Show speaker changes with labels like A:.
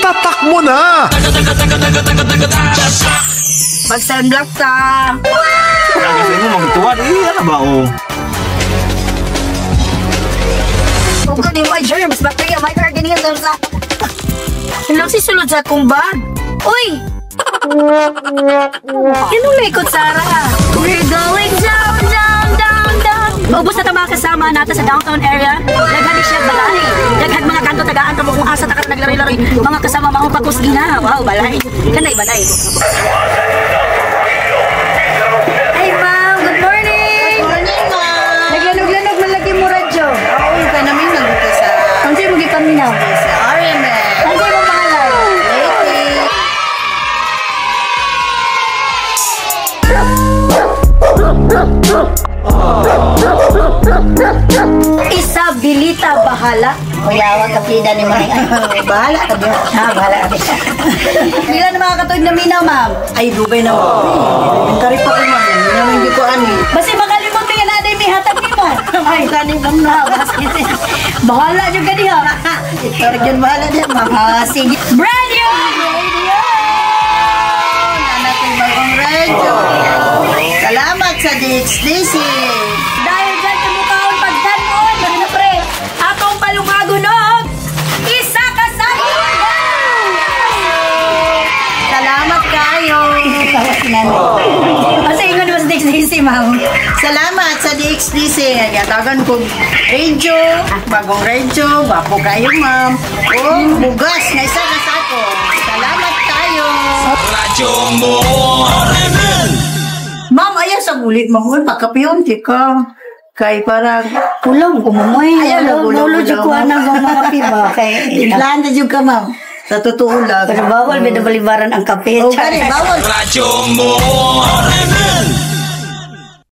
A: itatak mo na!
B: Mag-sunblock ka!
C: Lagi sa'yo mo magtuwad. Ano ba o?
B: Kung ka di mo ay germs, bacteria, microorganisms sa... Ilang sisulod sa akong bag? Uy! Anong likod, Sarah? We're going down, down, down, down. Maubos na mga kasama natin sa downtown area. Daghani siya balay. Daghang mga kanto tagaan kamo kung asa takat naglari-lari. Mga kasama mao pakusgina. Wow, balay. Kanay balay. Hey, ma'am. Good morning.
D: Good morning, ma'am.
B: Naglanog-lanog malagi mo radyo.
D: Oo, ka namin nagbuto sa
B: Ang sa'yo mo gipaminaw.
D: RMS.
B: Ang sa'yo mo pangalan. Isabilita bahala.
D: Mayawag ka pida ni May. Bahala ka diyan.
B: Bahala ka.
D: Pila na mga katuig na minaw, ma'am? Ay, dugay na mo. Inventary pa ko, ma'am. Minaw hindi ko ani.
B: Basta makalimot nga na may hatag ni mo.
D: Ay, kani ma'am na.
B: Bahala dyan ka diha.
D: Ito rin bahala diyan, ma'am.
B: Sige. Brand new!
D: Nanatay bagong radyo. Salamat sa DXDC.
B: Dahil dyan sa mukhaon pagkanon, na pre, atong palungagunog, isa ka sa
D: Salamat kayo.
B: Kasi ingon mo sa DXDC, ma'am.
D: Salamat sa DXDC. Nagatagan ko radio, bagong radio, bapo kayo, ma'am. Oh, bugas na isa na sa ako. Salamat kayo. Ma'am, ayan sa bulit, ma'am. Uy, pagkapiyon, ka. Kay parang...
B: Pulong, kumumoy.
D: Ayan,
B: Naulo dyan ko na mga piba.
D: Tiglaan na dyan ka, ma'am. Sa totoo lang.
B: Pero bawal, binabalibaran ang kape.
D: O, gani, bawal.